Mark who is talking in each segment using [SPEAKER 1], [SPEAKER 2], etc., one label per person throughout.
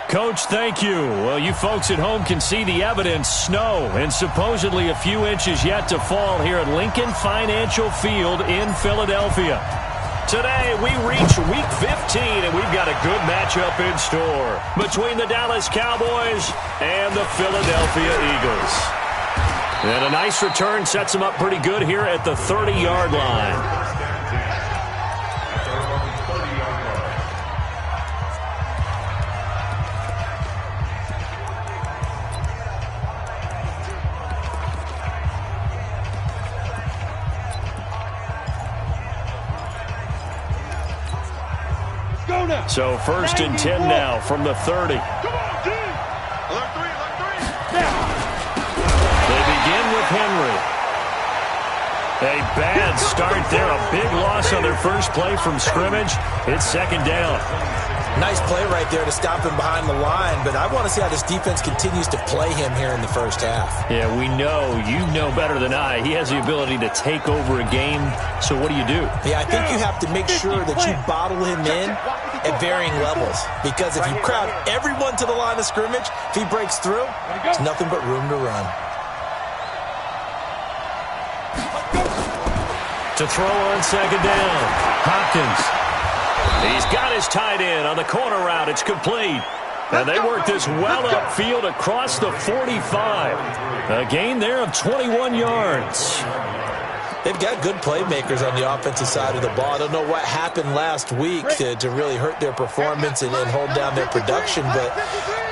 [SPEAKER 1] Coach, thank you. Well, you folks at home can see the evidence. Snow and supposedly a few inches yet to fall here at Lincoln Financial Field in Philadelphia. Today, we reach Week 15, and we've got a good matchup in store between the Dallas Cowboys and the Philadelphia Eagles. And a nice return sets them up pretty good here at the 30-yard line. So 1st and 10 now from the 30. They begin with Henry. A bad start there. A big loss on their first play from scrimmage. It's 2nd down.
[SPEAKER 2] Nice play right there to stop him behind the line, but I want to see how this defense continues to play him here in the first half.
[SPEAKER 1] Yeah, we know. You know better than I. He has the ability to take over a game. So what do you do?
[SPEAKER 2] Yeah, I think you have to make sure that you bottle him in at varying levels, because if you crowd everyone to the line of scrimmage, if he breaks through, there's nothing but room to run.
[SPEAKER 1] To throw on 2nd down, Hopkins. He's got his tight end on the corner route. It's complete. And they work this well upfield across the 45. A gain there of 21 yards.
[SPEAKER 2] They've got good playmakers on the offensive side of the ball. I don't know what happened last week to really hurt their performance and hold down their production, but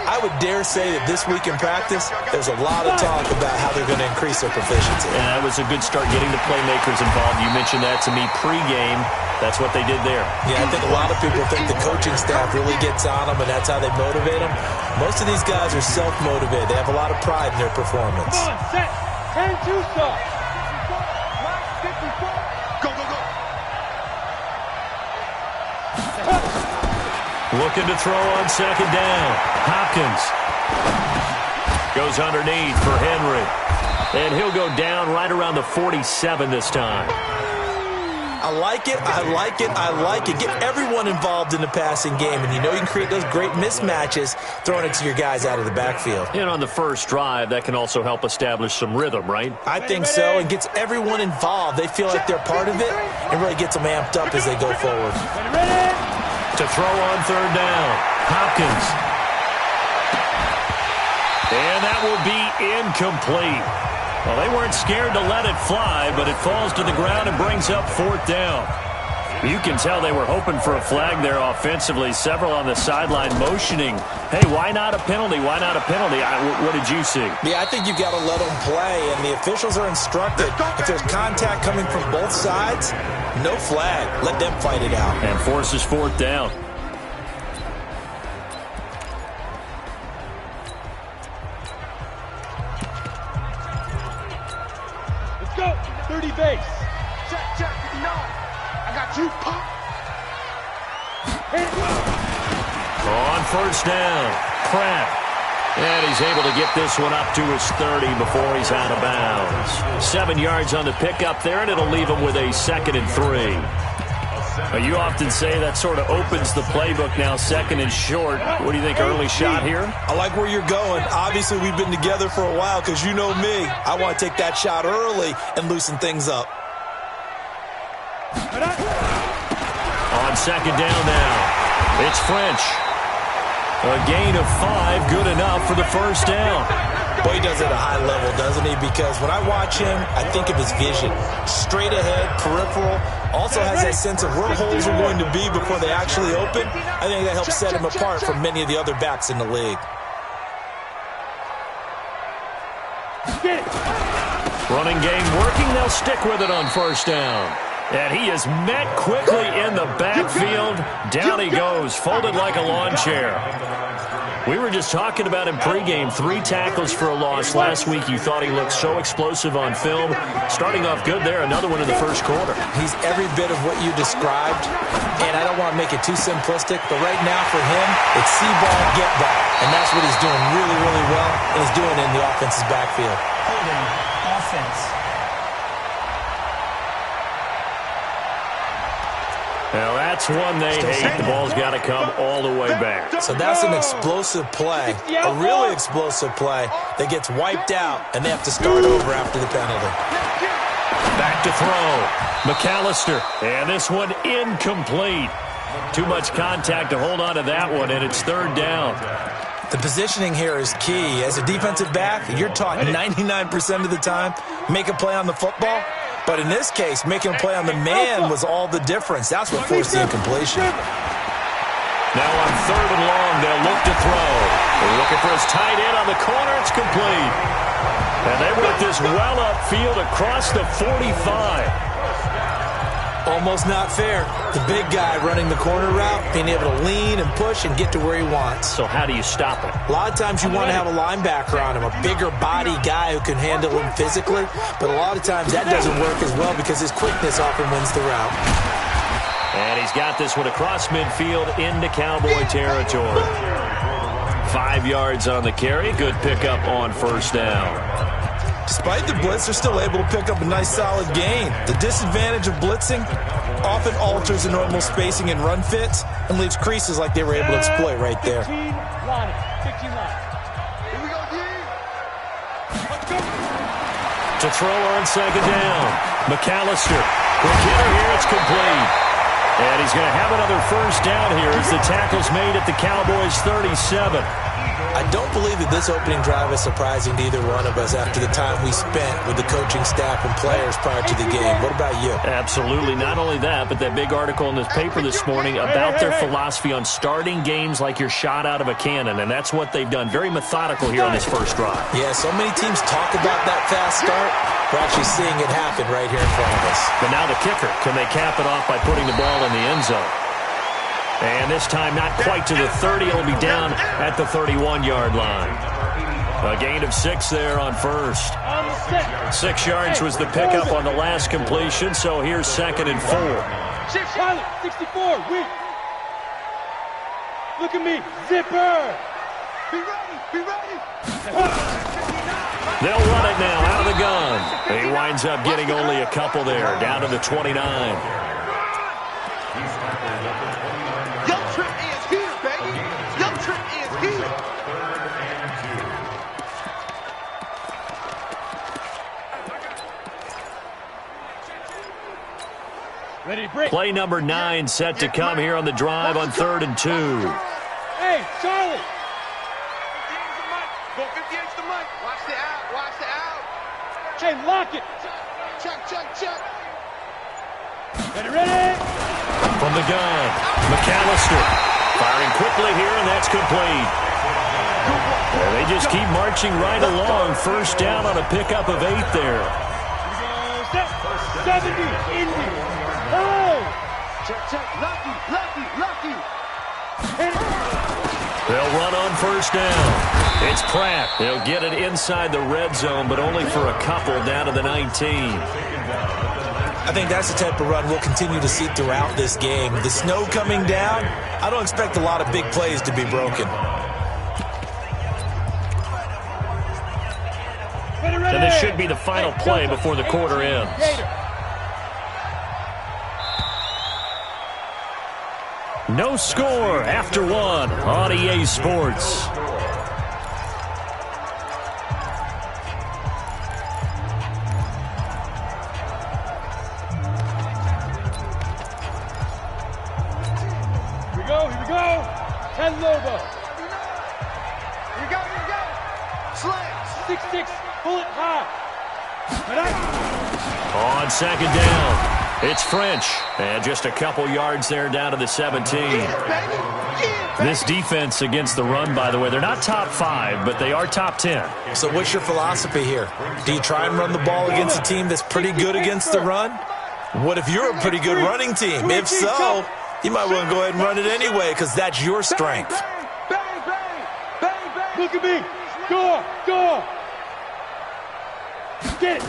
[SPEAKER 2] I would dare say that this week in practice, there's a lot of talk about how they're going to increase their proficiency.
[SPEAKER 1] And that was a good start getting the playmakers involved. You mentioned that to me pregame. That's what they did there.
[SPEAKER 2] Yeah, I think a lot of people think the coaching staff really gets on them, and that's how they motivate them. Most of these guys are self-motivated. They have a lot of pride in their performance.
[SPEAKER 3] Come on, set. 10-2 stop. Go, go, go.
[SPEAKER 1] Looking to throw on 2nd down. Hopkins goes underneath for Henry. And he'll go down right around the 47 this time.
[SPEAKER 2] I like it, I like it, I like it. Get everyone involved in the passing game, and you know you can create those great mismatches throwing it to your guys out of the backfield.
[SPEAKER 1] And on the first drive, that can also help establish some rhythm, right?
[SPEAKER 2] I think so, and gets everyone involved. They feel like they're part of it, and really gets them amped up as they go forward.
[SPEAKER 1] To throw on 3rd down, Hopkins. And that will be incomplete. Well, they weren't scared to let it fly, but it falls to the ground and brings up 4th down. You can tell they were hoping for a flag there offensively. Several on the sideline motioning, hey, why not a penalty? Why not a penalty? What did you see?
[SPEAKER 2] Yeah, I think you've got to let them play, and the officials are instructed. If there's contact coming from both sides, no flag. Let them fight it out.
[SPEAKER 1] And forces 4th down.
[SPEAKER 3] Go, 30 base. Check, 59. I got you, pop.
[SPEAKER 1] On 1st down, Pratt. And he's able to get this one up to his 30 before he's out of bounds. 7 yards on the pickup there, and it'll leave him with a 2nd and 3. You often say that sort of opens the playbook now, 2nd and short. What do you think, early shot here?
[SPEAKER 2] I like where you're going. Obviously, we've been together for a while because you know me. I want to take that shot early and loosen things up.
[SPEAKER 1] On 2nd down now, it's French. A gain of 5, good enough for the 1st down.
[SPEAKER 2] Boy, he does it at a high level, doesn't he? Because when I watch him, I think of his vision. Straight ahead, peripheral. Also has that sense of where holes are going to be before they actually open. I think that helps set him apart from many of the other backs in the league.
[SPEAKER 1] Running game working. They'll stick with it on 1st down. And he is met quickly in the backfield. Down he goes, folded like a lawn chair. We were just talking about him pregame. 3 tackles for a loss. Last week you thought he looked so explosive on film. Starting off good there. Another one in the 1st quarter.
[SPEAKER 2] He's every bit of what you described. And I don't want to make it too simplistic, but right now for him, it's see ball, get ball. And that's what he's doing really, really well. And he's doing it in the offense's backfield.
[SPEAKER 4] Holding offense.
[SPEAKER 1] Now that's one they hate. The ball's got to come all the way back.
[SPEAKER 2] So that's an explosive play, a really explosive play that gets wiped out, and they have to start over after the penalty.
[SPEAKER 1] Back to throw. McAllister. And this one incomplete. Too much contact to hold on to that one, and it's third down.
[SPEAKER 2] The positioning here is key. As a defensive back, you're taught 99% of the time, make a play on the football. But in this case, making a play on the man was all the difference. That's what forced the incompletion.
[SPEAKER 1] Now on third and long, they'll look to throw. They're looking for his tight end on the corner. It's complete. And they work this well upfield across the 45.
[SPEAKER 2] Almost not fair. The big guy running the corner route, being able to lean and push and get to where he wants.
[SPEAKER 1] So how do you stop him?
[SPEAKER 2] A lot of times you want to have a linebacker on him, a bigger body guy who can handle him physically. But a lot of times that doesn't work as well because his quickness often wins the route.
[SPEAKER 1] And he's got this one across midfield into Cowboy territory. 5 yards on the carry. Good pickup on first down.
[SPEAKER 2] Despite the blitz, they're still able to pick up a nice solid gain. The disadvantage of blitzing often alters the normal spacing and run fits and leaves creases like they were able to exploit right there.
[SPEAKER 3] 15 line. Here we go, D. Let's go.
[SPEAKER 1] To throw on second down. McAllister. Quick hitter here. It's complete. And he's going to have another first down here as the tackle's made at the Cowboys' 37.
[SPEAKER 2] I don't believe that this opening drive is surprising to either one of us after the time we spent with the coaching staff and players prior to the game. What about you?
[SPEAKER 1] Absolutely. Not only that, but that big article in this paper this morning about their philosophy on starting games like you're shot out of a cannon, and that's what they've done. Very methodical here on this first drive.
[SPEAKER 2] Yeah, so many teams talk about that fast start. We're actually seeing it happen right here in front of us.
[SPEAKER 1] But now the kicker. Can they cap it off by putting the ball in the end zone? And this time not quite to the 30. It'll be down at the 31-yard line. A gain of 6 there on first. 6 yards was the pickup on the last completion, so here's second and 4.
[SPEAKER 3] Pilot, 64, weak. Look at me, zipper. Be ready.
[SPEAKER 1] They'll run it now out of the gun. He winds up getting only a couple there, down to the 29. Play number 9 set to come here on the drive on 3rd and 2.
[SPEAKER 3] Hey, Charlie.
[SPEAKER 4] Go 58 to the mic. Watch the out.
[SPEAKER 3] Hey, lock it.
[SPEAKER 4] Check.
[SPEAKER 3] Ready?
[SPEAKER 1] From the gun, McAllister firing quickly here, and that's complete. And they just keep marching right along. First down on a pickup of 8 there.
[SPEAKER 3] 70, Indy. Oh! Check. Lucky.
[SPEAKER 1] They'll run on first down. It's Pratt. They'll get it inside the red zone, but only for a couple down to the 19.
[SPEAKER 2] I think that's the type of run we'll continue to see throughout this game. The snow coming down, I don't expect a lot of big plays to be broken.
[SPEAKER 1] And this should be the final play before the quarter ends. No score after 1 on EA Sports.
[SPEAKER 3] Here we go. Ted Lobo.
[SPEAKER 4] Here we go. Slants.
[SPEAKER 3] 6'6", pull it high.
[SPEAKER 1] On second down, it's French. And just a couple yards there down to the 17. This defense against the run, by the way, they're not top 5, but they are top 10.
[SPEAKER 2] So what's your philosophy here? Do you try and run the ball against a team that's pretty good against the run? What if you're a pretty good running team? If so, you might want to go ahead and run it anyway because that's your strength.
[SPEAKER 3] Bang. Look at me. Go. Get it.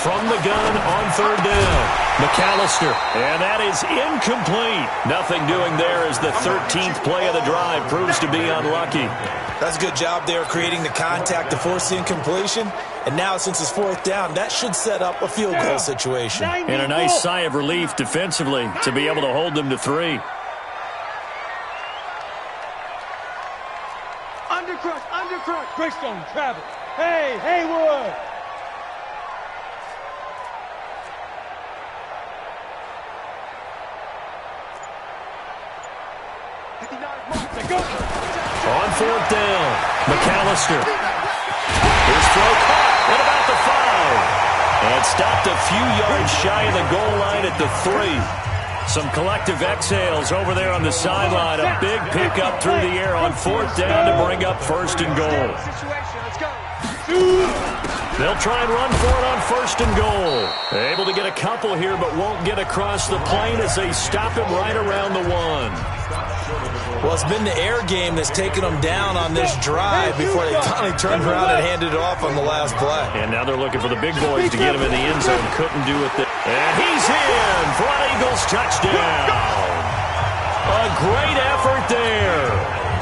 [SPEAKER 1] from the gun on third down. McAllister, and that is incomplete. Nothing doing there as the 13th play of the drive proves to be unlucky.
[SPEAKER 2] That's a good job there creating the contact to force the incompletion. And now since it's fourth down, that should set up a field goal situation.
[SPEAKER 1] And a nice sigh of relief defensively to be able to hold them to 3.
[SPEAKER 3] Undercrush. Greystone, travel. Hey, Haywood.
[SPEAKER 1] On fourth down, McAllister. His throw caught at about the 5. And stopped a few yards shy of the goal line at the 3. Some collective exhales over there on the sideline. A big pickup through the air on fourth down to bring up first and goal. They'll try and run for it on first and goal. Able to get a couple here, but won't get across the plane as they stop him right around the 1.
[SPEAKER 2] Well, it's been the air game that's taken them down on this drive before they finally turned around and handed it off on the last play.
[SPEAKER 1] And now they're looking for the big boys to get him in the end zone. Couldn't do it. And he's in for an Eagles touchdown. A great effort there.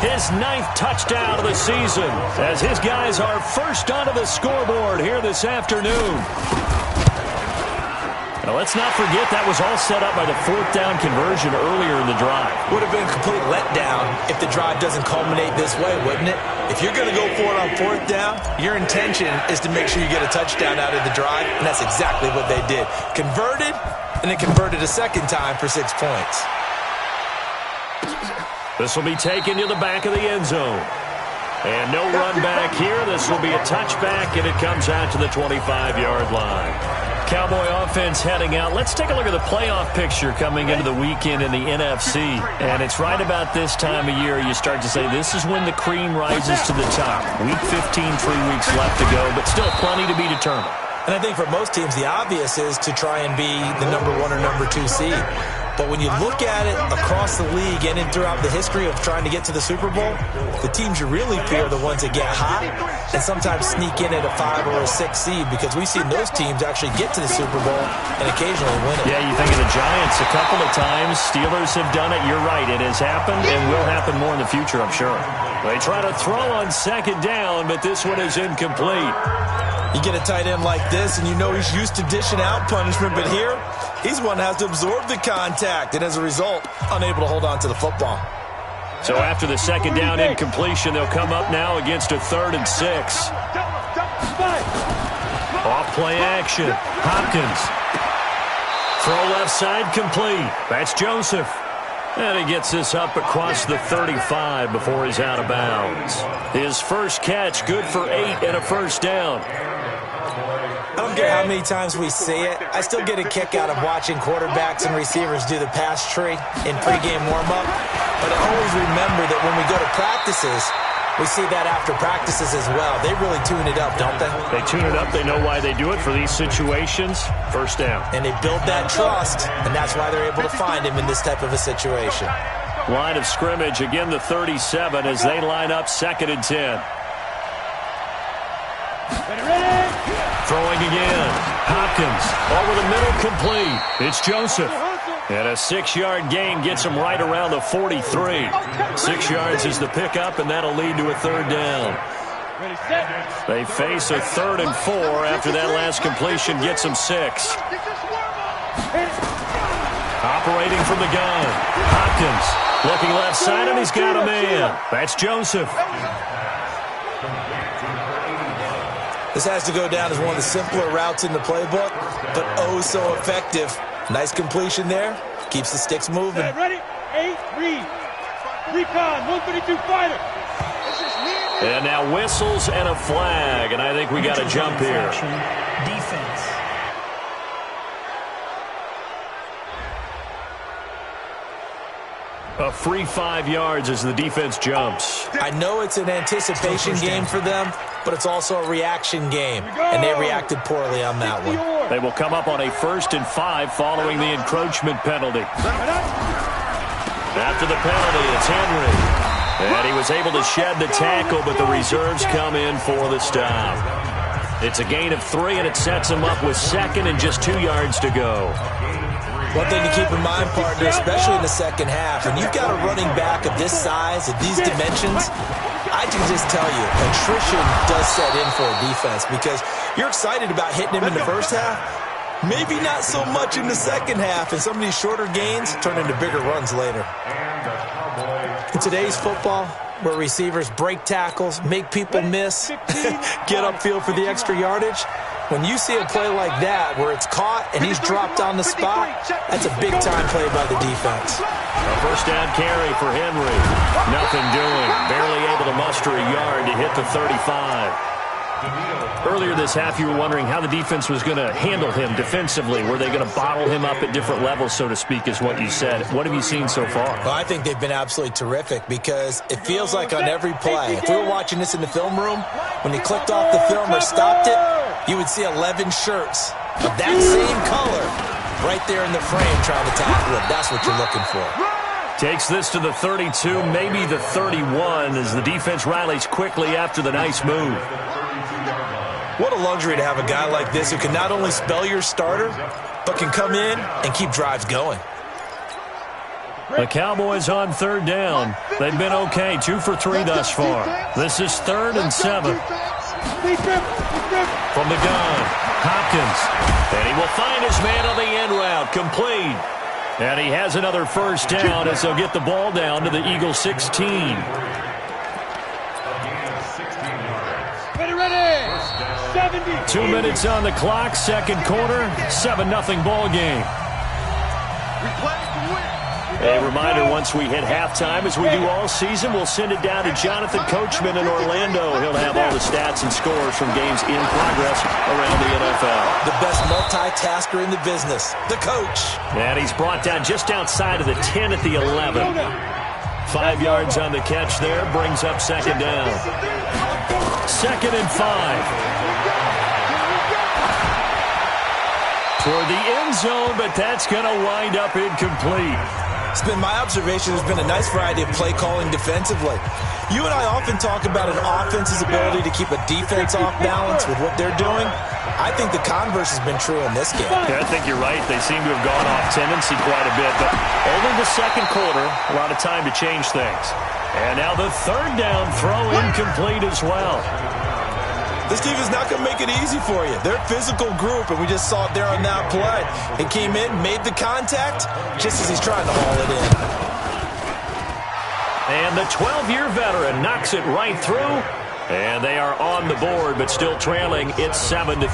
[SPEAKER 1] His 9th touchdown of the season as his guys are first onto the scoreboard here this afternoon. Now, let's not forget that was all set up by the fourth down conversion earlier in the drive.
[SPEAKER 2] Would have been a complete letdown if the drive doesn't culminate this way, wouldn't it? If you're going to go for it on fourth down, your intention is to make sure you get a touchdown out of the drive, and that's exactly what they did. Converted, and then converted a second time for 6 points.
[SPEAKER 1] This will be taken to the back of the end zone. And no run back here. This will be a touchback, and it comes out to the 25-yard line. Cowboy offense heading out. Let's take a look at the playoff picture coming into the weekend in the NFC. And it's right about this time of year you start to say this is when the cream rises to the top. Week 15, 3 weeks left to go, but still plenty to be determined.
[SPEAKER 2] And I think for most teams, the obvious is to try and be the number 1 or number 2 seed. But when you look at it across the league and throughout the history of trying to get to the Super Bowl, the teams you really fear are the ones that get hot and sometimes sneak in at a 5 or a 6 seed, because we've seen those teams actually get to the Super Bowl and occasionally win it.
[SPEAKER 1] Yeah, you think of the Giants a couple of times. Steelers have done it. You're right. It has happened and will happen more in the future, I'm sure. They try to throw on second down, but this one is incomplete.
[SPEAKER 2] You get a tight end like this, and you know he's used to dishing out punishment, but here, he's one that has to absorb the contact, and as a result, unable to hold on to the football.
[SPEAKER 1] So after the second down incompletion, they'll come up now against a 3rd and 6. Off play action. Hopkins. Throw left side complete. That's Joseph. And he gets this up across the 35 before he's out of bounds. His first catch, good for 8 and a first down.
[SPEAKER 2] I don't care how many times we see it. I still get a kick out of watching quarterbacks and receivers do the pass tree in pregame warm-up. But I always remember that when we go to practices, we see that after practices as well. They really tune it up, don't they?
[SPEAKER 1] They tune it up. They know why they do it for these situations. First down.
[SPEAKER 2] And they build that trust, and that's why they're able to find him in this type of a situation.
[SPEAKER 1] Line of scrimmage, again the 37 as they line up 2nd and 10. Throwing again. Hopkins over the middle, complete. It's Joseph. And a 6-yard gain gets him right around the 43. 6 yards is the pickup, and that'll lead to a 3rd down. They face a 3rd and 4 after that last completion gets them 6. Operating from the gun. Hopkins looking left side, and he's got a man. That's Joseph.
[SPEAKER 2] This has to go down as one of the simpler routes in the playbook, but oh so effective. Nice completion there. Keeps the sticks moving.
[SPEAKER 3] Ready? 8, read. Recon, 132 fighter.
[SPEAKER 1] And now whistles and a flag, and I think we got to jump here.
[SPEAKER 5] Defense.
[SPEAKER 1] A free 5 yards as the defense jumps.
[SPEAKER 2] I know it's an anticipation game for them, but it's also a reaction game, and they reacted poorly on that one.
[SPEAKER 1] They will come up on a 1st and 5 following the encroachment penalty. After the penalty, it's Henry. And he was able to shed the tackle, but the reserves come in for the stop. It's a gain of 3, and it sets him up with 2nd and just 2 yards to go.
[SPEAKER 2] One thing to keep in mind, partner, especially in the second half, when you've got a running back of this size, of these dimensions, I can just tell you, attrition does set in for a defense because you're excited about hitting him in the first half, maybe not so much in the second half, and some of these shorter gains turn into bigger runs later. In today's football, where receivers break tackles, make people miss, get upfield for the extra yardage, when you see a play like that where it's caught and he's dropped on the spot, that's a big-time play by the defense.
[SPEAKER 1] A first down carry for Henry. Nothing doing. Barely able to muster a yard to hit the 35. Earlier this half, you were wondering how the defense was going to handle him defensively. Were they going to bottle him up at different levels, so to speak, is what you said. What have you seen so far?
[SPEAKER 2] Well, I think they've been absolutely terrific because it feels like on every play, if we were watching this in the film room, when he clicked off the film or stopped it, you would see 11 shirts of that same color right there in the frame trying to tackle him. That's what you're looking for.
[SPEAKER 1] Takes this to the 32, maybe the 31, as the defense rallies quickly after the nice move.
[SPEAKER 2] What a luxury to have a guy like this who can not only spell your starter, but can come in and keep drives going.
[SPEAKER 1] The Cowboys on third down. They've been okay, 2 for 3 thus far. This is 3rd and 7. From the gun, Hopkins. And he will find his man on the end route, complete. And he has another first down as they'll get the ball down to the Eagles 16.
[SPEAKER 3] Ready.
[SPEAKER 1] 2 minutes on the clock, second quarter, 7-0 ball game. A reminder, once we hit halftime, as we do all season, we'll send it down to Jonathan Coachman in Orlando. He'll have all the stats and scores from games in progress around the NFL.
[SPEAKER 2] The best multitasker in the business, the coach.
[SPEAKER 1] And he's brought down just outside of the 10 at the 11. 5 yards on the catch there, brings up second down. 2nd and 5. Toward the end zone, but that's going to wind up incomplete.
[SPEAKER 2] It's been my observation. There's been a nice variety of play calling defensively. You and I often talk about an offense's ability to keep a defense off balance with what they're doing. I think the converse has been true in this game.
[SPEAKER 1] Yeah, I think you're right. They seem to have gone off tendency quite a bit, but only the second quarter, a lot of time to change things. And now the third down throw incomplete as well.
[SPEAKER 2] This team is not going to make it easy for you. They're a physical group, and we just saw it there on that play. He came in, made the contact, just as he's trying to haul it in.
[SPEAKER 1] And the 12-year veteran knocks it right through. And they are on the board, but still trailing. It's 7-3.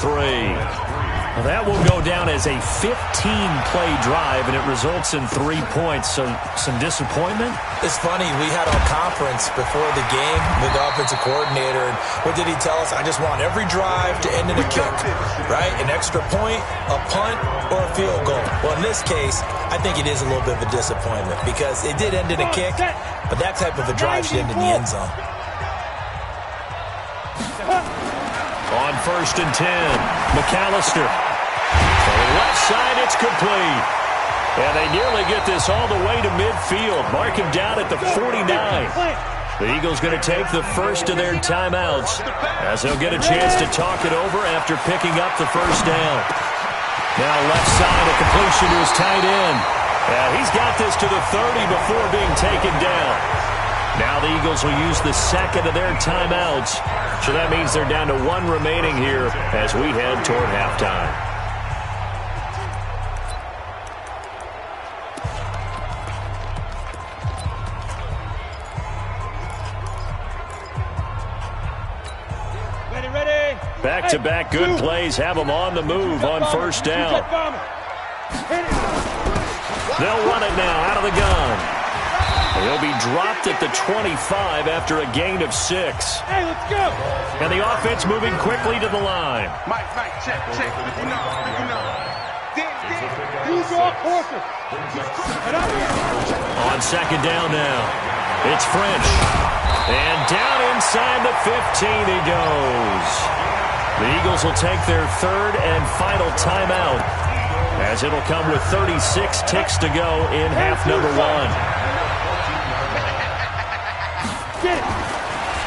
[SPEAKER 1] Well, that will go down as a 15-play drive, and it results in 3 points. So some disappointment?
[SPEAKER 2] It's funny. We had our conference before the game with the offensive coordinator. And what did he tell us? I just want every drive to end in a kick, right? An extra point, a punt, or a field goal. Well, in this case, I think it is a little bit of a disappointment because it did end in a kick, but that type of a drive should end in the end zone.
[SPEAKER 1] On 1st and 10, McAllister. To the left side, it's complete. And they nearly get this all the way to midfield. Mark him down at the 49. The Eagles going to take the first of their timeouts as they'll get a chance to talk it over after picking up the first down. Now left side, a completion to his tight end. He's got this to the 30 before being taken down. Now the Eagles will use the second of their timeouts. So that means they're down to 1 remaining here as we head toward halftime.
[SPEAKER 3] Ready.
[SPEAKER 1] Back-to-back good plays have them on the move on first down. They'll run it now out of the gun. He'll be dropped at the 25 after a gain of 6.
[SPEAKER 3] Hey, let's go.
[SPEAKER 1] And the offense moving quickly to the line.
[SPEAKER 4] Mike, check. You know.
[SPEAKER 3] Who's off horses?
[SPEAKER 1] On second down now, it's French. And down inside the 15 he goes. The Eagles will take their third and final timeout as it'll come with 36 ticks to go in half number 1.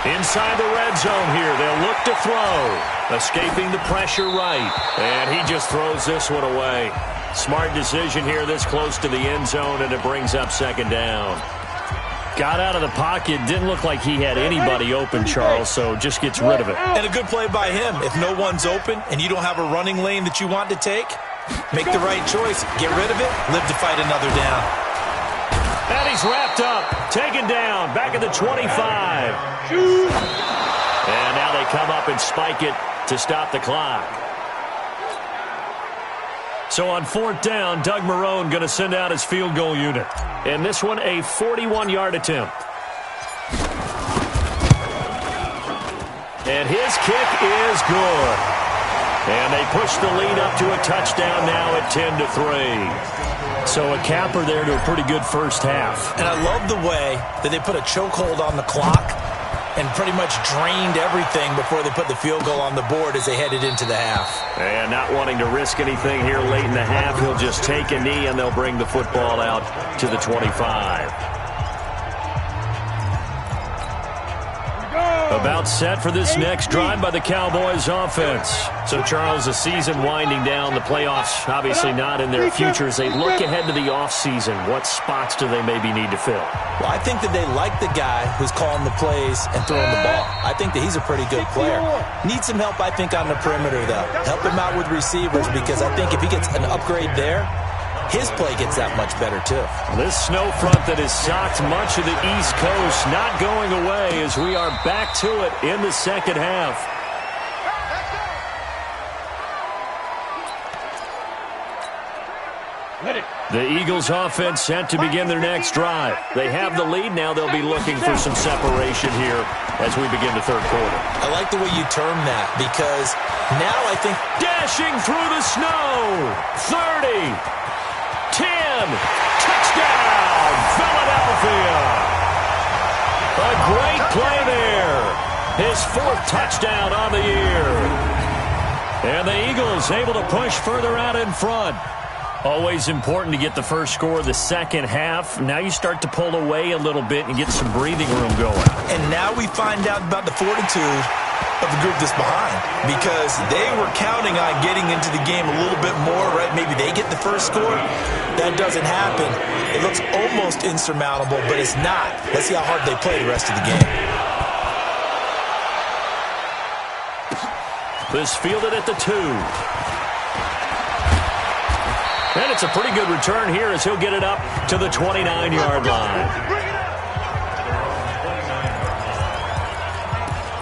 [SPEAKER 1] Inside the red zone here, they'll look to throw. Escaping the pressure right. And he just throws this one away. Smart decision here this close to the end zone, and it brings up second down. Got out of the pocket. Didn't look like he had anybody open, Charles, so just gets rid of it.
[SPEAKER 2] And a good play by him. If no one's open and you don't have a running lane that you want to take, make the right choice. Get rid of it. Live to fight another down.
[SPEAKER 1] And he's wrapped up. Taken down. Back at the 25. And now they come up and spike it to stop the clock. So on fourth down, Doug Marrone going to send out his field goal unit. And this one, a 41-yard attempt. And his kick is good. And they push the lead up to a touchdown now at 10-3. So a capper there to a pretty good first half.
[SPEAKER 2] And I love the way that they put a chokehold on the clock and pretty much drained everything before they put the field goal on the board as they headed into the half.
[SPEAKER 1] And not wanting to risk anything here late in the half, he'll just take a knee and they'll bring the football out to the 25. About set for this next drive by the Cowboys offense. So, Charles, the season winding down, the playoffs obviously not in their future. As they look ahead to the offseason, what spots do they maybe need to fill?
[SPEAKER 2] Well, I think that they like the guy who's calling the plays and throwing the ball. I think that he's a pretty good player. Needs some help, I think, on the perimeter, though. Help him out with receivers, because I think if he gets an upgrade there, his play gets that much better, too.
[SPEAKER 1] This snow front that has socked much of the East Coast not going away as we are back to it in the second half. The Eagles offense set to begin their next drive. They have the lead. Now they'll be looking for some separation here as we begin the third quarter.
[SPEAKER 2] I like the way you term that, because now I think
[SPEAKER 1] dashing through the snow. 30. 10, touchdown, Philadelphia. A great play there. His fourth touchdown on the year. And the Eagles able to push further out in front. Always important to get the first score of the second half. Now you start to pull away a little bit and get some breathing room going.
[SPEAKER 2] And now we find out about the fortitude of the group that's behind, because they were counting on getting into the game a little bit more, right? Maybe they get the first score. That doesn't happen. It looks almost insurmountable, but it's not. Let's see how hard they play the rest of the game.
[SPEAKER 1] This fielded at the 2. And it's a pretty good return here as he'll get it up to the 29-yard line.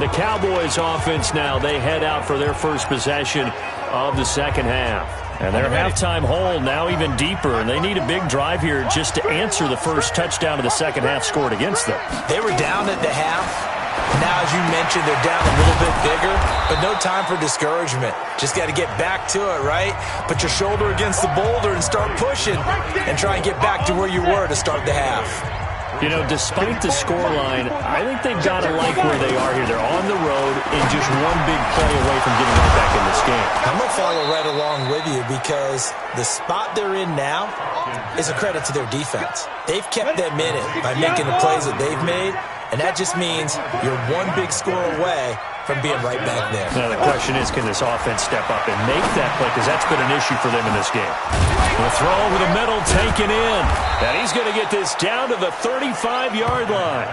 [SPEAKER 1] The Cowboys offense now, they head out for their first possession of the second half. And their halftime hold now even deeper, and they need a big drive here just to answer the first touchdown of the second half scored against them.
[SPEAKER 2] They were down at the half. Now, as you mentioned, they're down a little bit bigger, but no time for discouragement. Just got to get back to it, right? Put your shoulder against the boulder and start pushing and try and get back to where you were to start the half.
[SPEAKER 1] You know, despite the scoreline, I think they've got to like where they are here. They're on the road and just one big play away from getting right back in this game.
[SPEAKER 2] I'm going to follow right along with you, because the spot they're in now is a credit to their defense. They've kept them in it by making the plays that they've made, and that just means you're one big score away from being right back there.
[SPEAKER 1] Now the question is, can this offense step up and make that play? Because that's been an issue for them in this game. The throw over the middle, taken in. And he's going to get this down to the 35-yard line.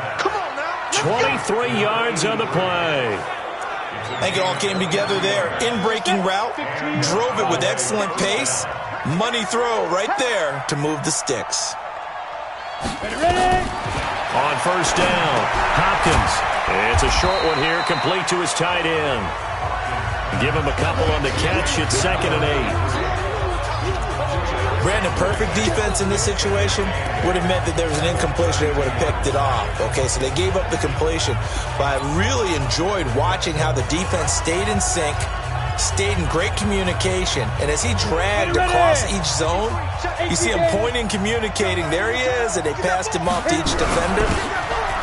[SPEAKER 1] 23 yards on the play.
[SPEAKER 2] I think it all came together there. In-breaking route, drove it with excellent pace. Money throw right there to move the sticks.
[SPEAKER 1] On first down, Hopkins. It's a short one here, complete to his tight end. Give him a couple on the catch. It's 2nd and 8.
[SPEAKER 2] Brandon, perfect defense in this situation would have meant that there was an incompletion. They would have picked it off. Okay, so they gave up the completion. But I really enjoyed watching how the defense stayed in sync, stayed in great communication, and as he dragged across each zone, you see him pointing, communicating. There he is, and they passed him off to each defender.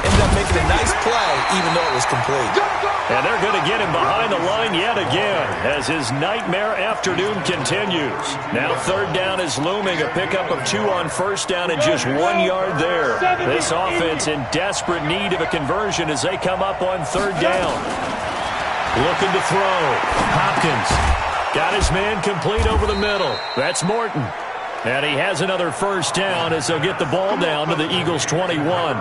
[SPEAKER 2] Ended up making a nice play, even though it was complete.
[SPEAKER 1] And they're going to get him behind the line yet again as his nightmare afternoon continues. Now third down is looming, a pickup of 2 on first down and just 1 yard there. This offense in desperate need of a conversion as they come up on third down. Looking to throw. Hopkins got his man complete over the middle. That's Morton. And he has another first down as they'll get the ball down to the Eagles' 21.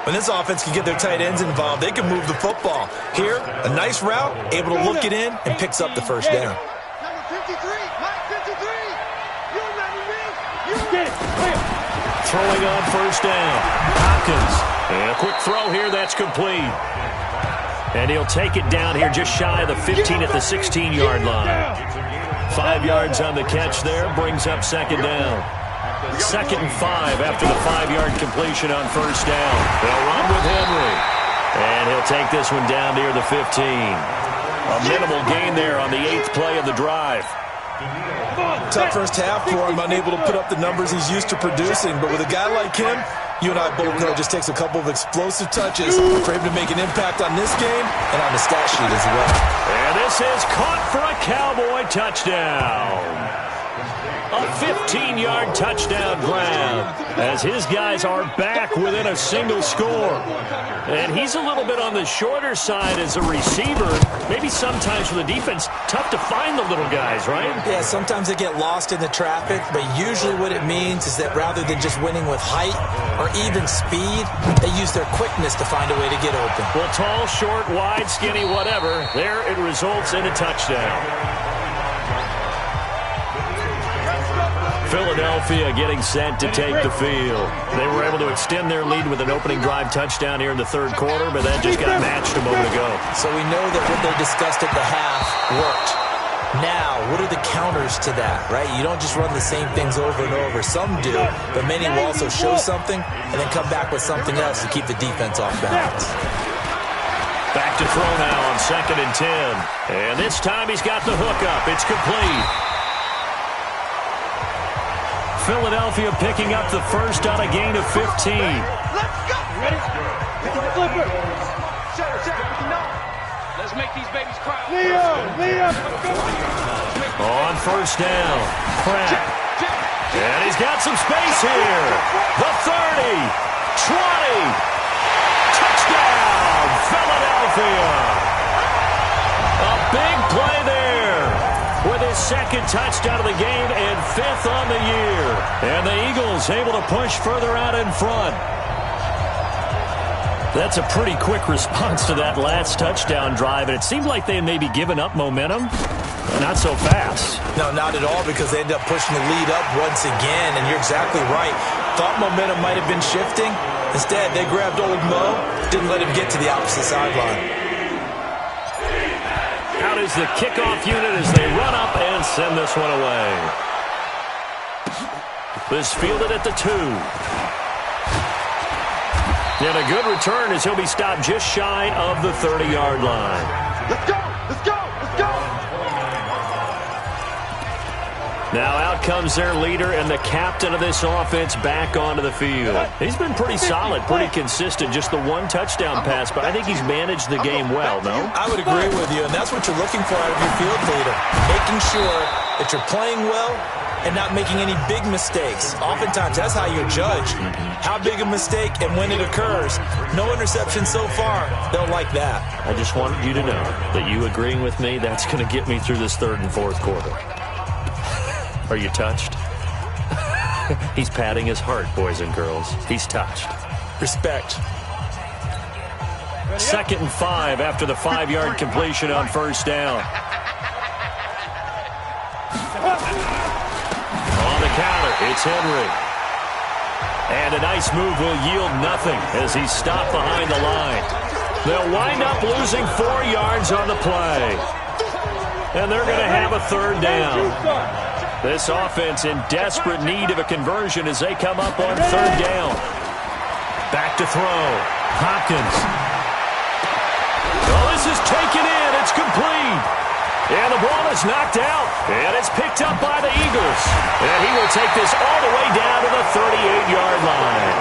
[SPEAKER 2] When this offense can get their tight ends involved, they can move the football. Here, a nice route, able to look it in, and picks up the first down.
[SPEAKER 3] Number 53, Mike 53. You remember me? You get it. Clear.
[SPEAKER 1] Throwing on first down. Hopkins. And a quick throw here, that's complete. And he'll take it down here just shy of the 15 at the 16-yard line. 5 yards on the catch there, brings up second down. 2nd and 5 after the 5-yard completion on first down. They'll run with Henry. And he'll take this one down near the 15. A minimal gain there on the 8th play of the drive.
[SPEAKER 2] Tough first half for him, unable to put up the numbers he's used to producing. But with a guy like him, you and I both know it just takes a couple of explosive touches for him to make an impact on this game and on the stat sheet as well.
[SPEAKER 1] And this is caught for a Cowboy touchdown. A 15-yard touchdown grab as his guys are back within a single score. And he's a little bit on the shorter side as a receiver. Maybe sometimes for the defense, tough to find the little guys, right?
[SPEAKER 2] Yeah, sometimes they get lost in the traffic, but usually what it means is that rather than just winning with height or even speed, they use their quickness to find a way to get open.
[SPEAKER 1] Well, tall, short, wide, skinny, whatever, there it results in a touchdown. Philadelphia getting set to take the field. They were able to extend their lead with an opening drive touchdown here in the third quarter, but that just got matched a moment ago.
[SPEAKER 2] So we know that what they discussed at the half worked. Now, what are the counters to that, right? You don't just run the same things over and over. Some do, but many will also show something and then come back with something else to keep the defense off balance.
[SPEAKER 1] Back to throw now on 2nd and 10. And this time he's got the hook up. It's complete. Philadelphia picking up the first on a gain of 15.
[SPEAKER 3] Let's go. Ready? Flipper.
[SPEAKER 4] Let's make these babies cry.
[SPEAKER 3] Leo.
[SPEAKER 1] On first down. Pratt. And he's got some space here. The 30. 20. Touchdown, Philadelphia. A big play there with his 2nd touchdown of the game and 5th on the year. And the Eagles able to push further out in front. That's a pretty quick response to that last touchdown drive, and it seemed like they had maybe given up momentum. Not so fast.
[SPEAKER 2] No, not at all, because they end up pushing the lead up once again, and you're exactly right. Thought momentum might have been shifting. Instead, they grabbed old Mo, didn't let him get to the opposite sideline.
[SPEAKER 1] Out is the kickoff unit as they run up and send this one away. This fielded at the 2. And a good return as he'll be stopped just shy of the 30-yard line.
[SPEAKER 3] Let's go. Let's go. Let's go.
[SPEAKER 1] Now out comes their leader and the captain of this offense back onto the field. He's been pretty solid, pretty consistent, just the 1 touchdown pass, but I think he's managed the game well, no?
[SPEAKER 2] I would agree with you, and that's what you're looking for out of your field leader, making sure that you're playing well and not making any big mistakes. Oftentimes, that's how you're judged. How big a mistake and when it occurs. No interception so far. They'll like that.
[SPEAKER 1] I just wanted you to know that you agreeing with me, that's going to get me through this 3rd and 4th quarter. Are you touched? He's patting his heart, boys and girls. He's touched.
[SPEAKER 2] Respect.
[SPEAKER 1] 2nd and 5 after the 5-yard completion on first down. On the counter, it's Henry. And a nice move will yield nothing as he's stopped behind the line. They'll wind up losing 4 yards on the play. And they're going to have a 3rd down. This offense in desperate need of a conversion as they come up on 3rd down. Back to throw. Hopkins. Well, this is taken in. It's complete. And the ball is knocked out. And it's picked up by the Eagles. And he will take this all the way down to the 38-yard line.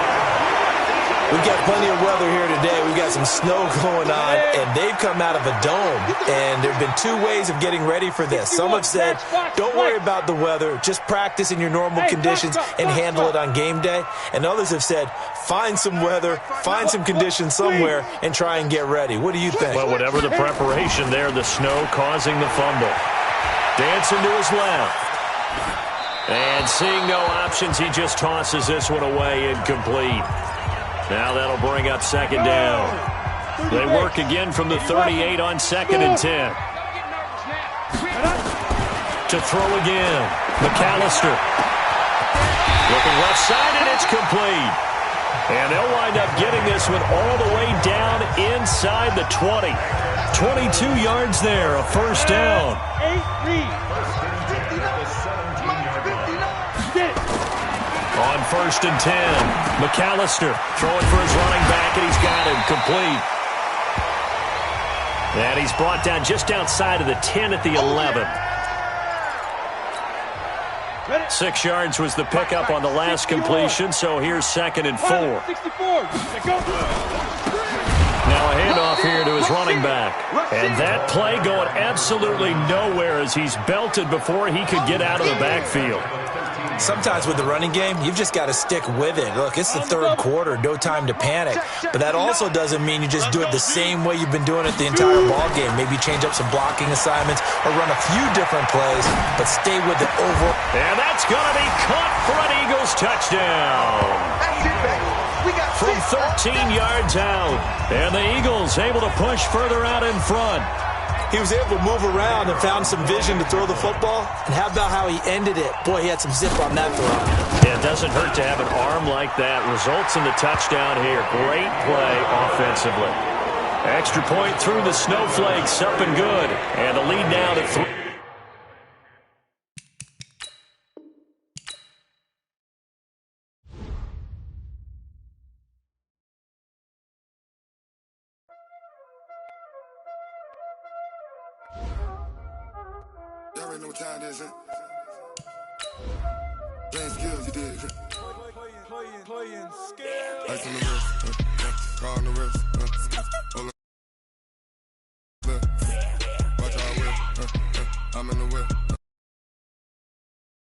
[SPEAKER 2] We've got plenty of weather here today. We've got some snow going on, and they've come out of a dome. And there have been two ways of getting ready for this. Some have said, don't worry about the weather. Just practice in your normal conditions and handle it on game day. And others have said, find some weather, find some conditions somewhere, and try and get ready. What do you think?
[SPEAKER 1] Well, whatever the preparation there, the snow causing the fumble. Dancing to his left. And seeing no options, he just tosses this one away, incomplete. Now that'll bring up second down. They work again from the 38 on 2nd and 10. To throw again. McAllister. Looking left side, and it's complete. And they'll wind up getting this one all the way down inside the 20. 22 yards there, a first down. On 1st and 10, McAllister throwing for his running back, and he's got him complete. And he's brought down just outside of the 10 at the 11. 6 yards was the pickup on the last completion, so here's 2nd and 4. Now a handoff here to his running back. And that play going absolutely nowhere as he's belted before he could get out of the backfield.
[SPEAKER 2] Sometimes with the running game, you've just got to stick with it. Look, it's the third quarter, no time to panic. But that also doesn't mean you just do it the same way you've been doing it the entire ball game. Maybe change up some blocking assignments or run a few different plays, but stay with the overall.
[SPEAKER 1] And that's going to be caught for an Eagles touchdown. From 13 yards out. And the Eagles able to push further out in front.
[SPEAKER 2] He was able to move around and found some vision to throw the football. And how about how he ended it? Boy, he had some zip on that throw.
[SPEAKER 1] Yeah, it doesn't hurt to have an arm like that. Results in the touchdown here. Great play offensively. Extra point through the snowflakes, up and good. And the lead now to 3.
[SPEAKER 5] Y'all already know what time it is, huh? Playing skills, you did. Playing skills. Ice on the wrist, car on the wrist.